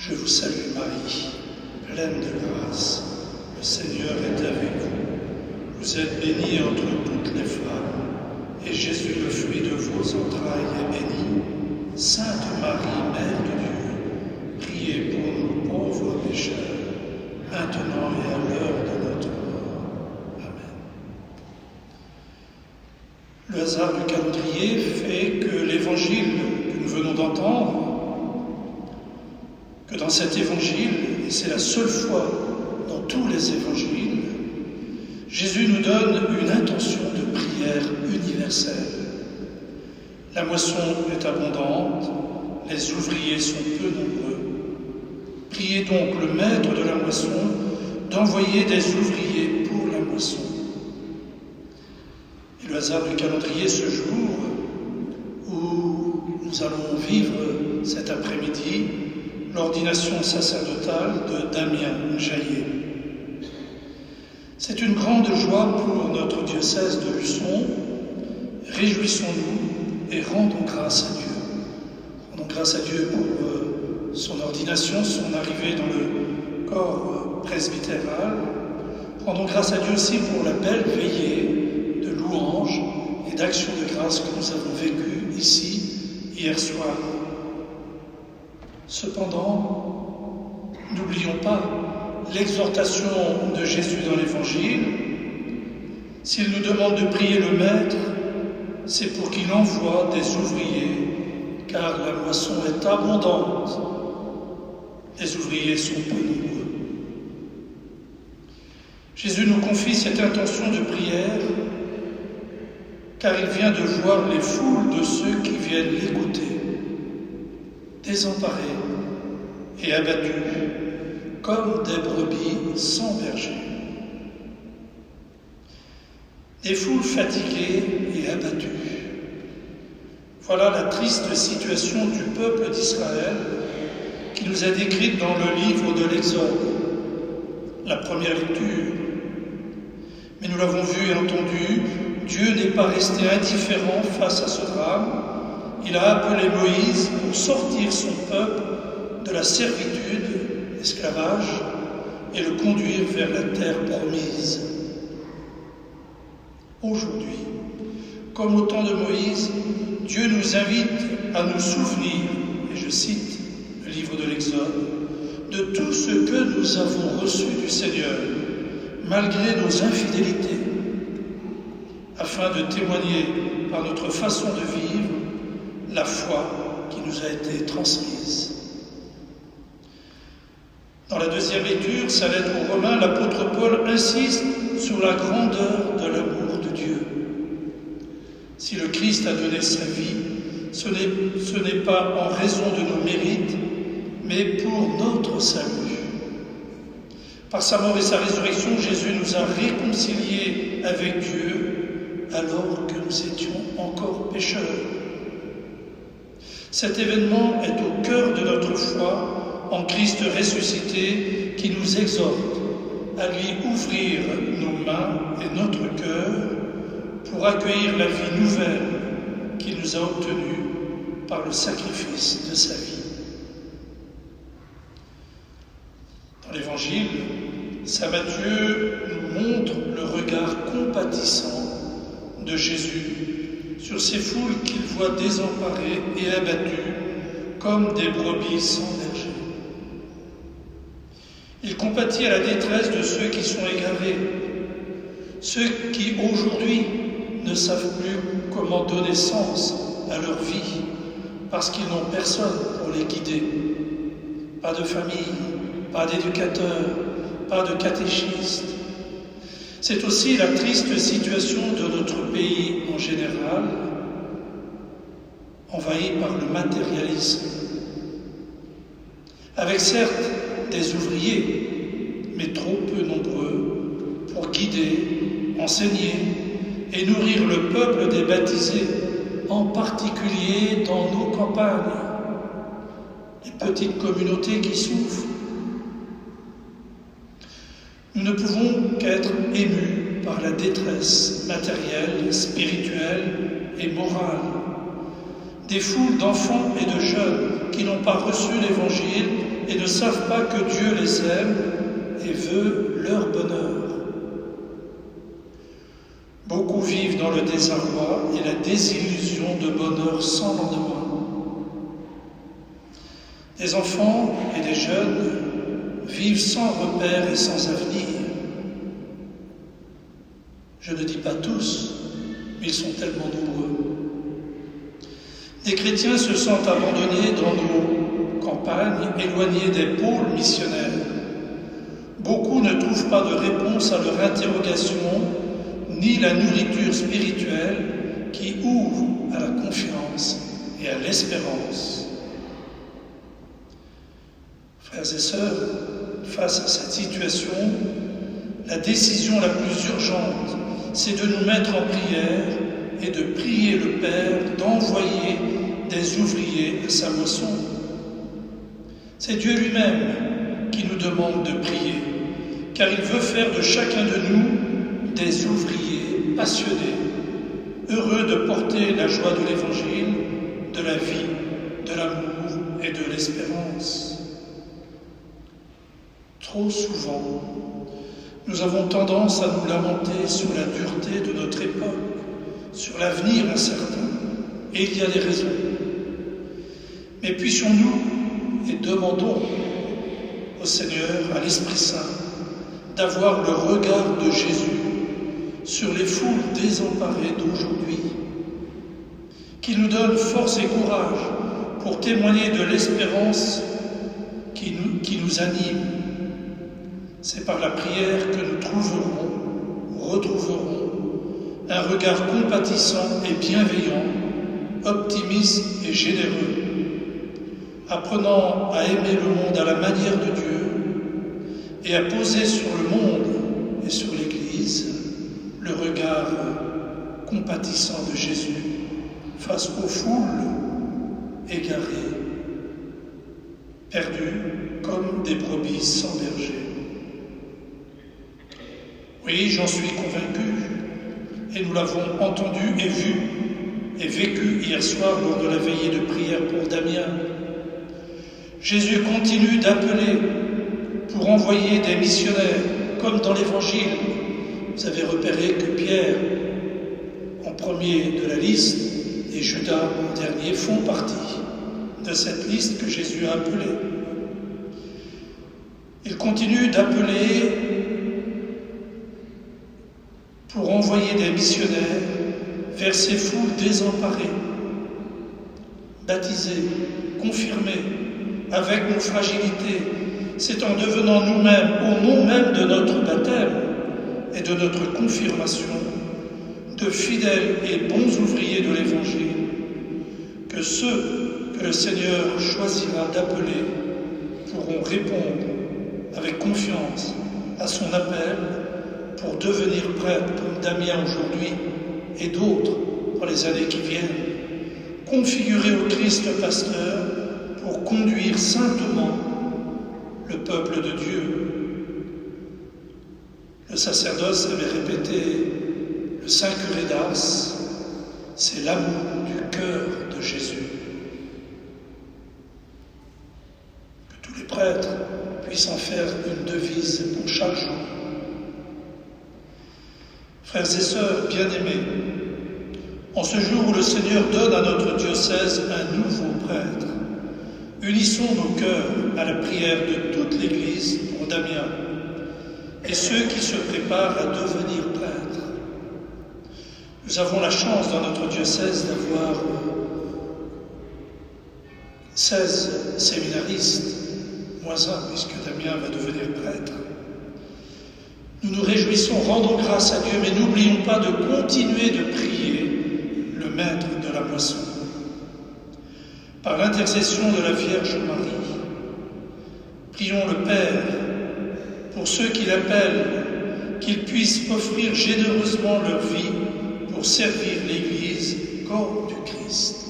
Je vous salue Marie, pleine de grâce, le Seigneur est avec vous. Vous êtes bénie entre toutes les femmes, et Jésus, le fruit de vos entrailles, est béni. Sainte Marie, Mère de Dieu, priez pour nous pauvres pécheurs, maintenant et à l'heure de notre mort. Amen. Le hasard du calendrier fait que l'évangile que nous venons d'entendre, que dans cet évangile, et c'est la seule fois dans tous les évangiles, Jésus nous donne une intention de prière universelle. La moisson est abondante, les ouvriers sont peu nombreux. Priez donc le maître de la moisson d'envoyer des ouvriers pour la moisson. Et le hasard du calendrier, ce jour où nous allons vivre cet après-midi, l'ordination sacerdotale de Damien Jaillet. C'est une grande joie pour notre diocèse de Luçon. Réjouissons-nous et rendons grâce à Dieu. Rendons grâce à Dieu pour son ordination, son arrivée dans le corps presbytéral. Rendons grâce à Dieu aussi pour la belle veillée de louanges et d'actions de grâce que nous avons vécues ici hier soir. Cependant, n'oublions pas l'exhortation de Jésus dans l'Évangile. S'il nous demande de prier le Maître, c'est pour qu'il envoie des ouvriers, car la moisson est abondante. Les ouvriers sont peu nombreux. Jésus nous confie cette intention de prière, car il vient de voir les foules de ceux qui viennent l'écouter, désemparés et abattus, comme des brebis sans berger. Des foules fatiguées et abattues. Voilà la triste situation du peuple d'Israël qui nous est décrite dans le livre de l'Exode, la première lecture. Mais nous l'avons vu et entendu, Dieu n'est pas resté indifférent face à ce drame. Il a appelé Moïse pour sortir son peuple de la servitude, l'esclavage, et le conduire vers la terre promise. Aujourd'hui, comme au temps de Moïse, Dieu nous invite à nous souvenir, et je cite le livre de l'Exode, de tout ce que nous avons reçu du Seigneur, malgré nos infidélités, afin de témoigner par notre façon de vivre la foi qui nous a été transmise. Dans la deuxième lecture, sa lettre aux Romains, l'apôtre Paul insiste sur la grandeur de l'amour de Dieu. Si le Christ a donné sa vie, ce n'est pas en raison de nos mérites, mais pour notre salut. Par sa mort et sa résurrection, Jésus nous a réconciliés avec Dieu alors que nous étions encore pécheurs. Cet événement est au cœur de notre foi en Christ ressuscité qui nous exhorte à lui ouvrir nos mains et notre cœur pour accueillir la vie nouvelle qu'il nous a obtenue par le sacrifice de sa vie. Dans l'Évangile, saint Matthieu nous montre le regard compatissant de Jésus sur ces foules qu'il voit désemparées et abattues comme des brebis sans berger. Il compatit à la détresse de ceux qui sont égarés, ceux qui aujourd'hui ne savent plus comment donner sens à leur vie parce qu'ils n'ont personne pour les guider. Pas de famille, pas d'éducateur, pas de catéchiste. C'est aussi la triste situation de notre pays en général, envahi par le matérialisme. Avec certes des ouvriers, mais trop peu nombreux, pour guider, enseigner et nourrir le peuple des baptisés, en particulier dans nos campagnes, les petites communautés qui souffrent. Nous ne pouvons qu'être émus par la détresse matérielle, spirituelle et morale des foules d'enfants et de jeunes qui n'ont pas reçu l'Évangile et ne savent pas que Dieu les aime et veut leur bonheur. Beaucoup vivent dans le désarroi et la désillusion de bonheur sans lendemain. Des enfants et des jeunes vivent sans repère et sans avenir. Je ne dis pas tous, mais ils sont tellement nombreux. Des chrétiens se sentent abandonnés dans nos campagnes, éloignés des pôles missionnaires. Beaucoup ne trouvent pas de réponse à leur interrogation, ni la nourriture spirituelle qui ouvre à la confiance et à l'espérance. Frères et sœurs, face à cette situation, la décision la plus urgente, c'est de nous mettre en prière et de prier le Père d'envoyer des ouvriers à sa moisson. C'est Dieu lui-même qui nous demande de prier, car il veut faire de chacun de nous des ouvriers passionnés, heureux de porter la joie de l'Évangile, de la vie, de l'amour et de l'espérance. Trop souvent, nous avons tendance à nous lamenter sur la dureté de notre époque, sur l'avenir incertain, et il y a des raisons. Mais puissions-nous et demandons au Seigneur, à l'Esprit Saint, d'avoir le regard de Jésus sur les foules désemparées d'aujourd'hui, qu'il nous donne force et courage pour témoigner de l'espérance qui nous anime. C'est par la prière que nous retrouverons un regard compatissant et bienveillant, optimiste et généreux, apprenant à aimer le monde à la manière de Dieu et à poser sur le monde et sur l'Église le regard compatissant de Jésus face aux foules égarées, perdues comme des brebis sans berger. Oui, j'en suis convaincu, et nous l'avons entendu et vu et vécu hier soir lors de la veillée de prière pour Damien. Jésus continue d'appeler pour envoyer des missionnaires, comme dans l'Évangile. Vous avez repéré que Pierre, en premier de la liste, et Judas, en dernier, font partie de cette liste que Jésus a appelée. Il continue d'appeler pour envoyer des missionnaires vers ces foules désemparées, baptisées, confirmées, avec nos fragilités. C'est en devenant nous-mêmes, au nom même de notre baptême et de notre confirmation, de fidèles et bons ouvriers de l'Évangile, que ceux que le Seigneur choisira d'appeler pourront répondre avec confiance à son appel pour devenir prêtres comme Damien aujourd'hui et d'autres pour les années qui viennent, configurés au Christ pasteur pour conduire saintement le peuple de Dieu. Le sacerdoce avait répété, le Saint curé d'Ars, c'est l'amour du cœur de Jésus. Que tous les prêtres puissent en faire une devise pour chaque jour. Frères et sœurs bien-aimés, en ce jour où le Seigneur donne à notre diocèse un nouveau prêtre, unissons nos cœurs à la prière de toute l'Église pour Damien et ceux qui se préparent à devenir prêtres. Nous avons la chance dans notre diocèse d'avoir 16 séminaristes, moins un puisque Damien va devenir prêtre. Nous nous réjouissons, rendons grâce à Dieu, mais n'oublions pas de continuer de prier le Maître de la moisson. Par l'intercession de la Vierge Marie, prions le Père pour ceux qui l'appellent, qu'ils puissent offrir généreusement leur vie pour servir l'Église, corps du Christ.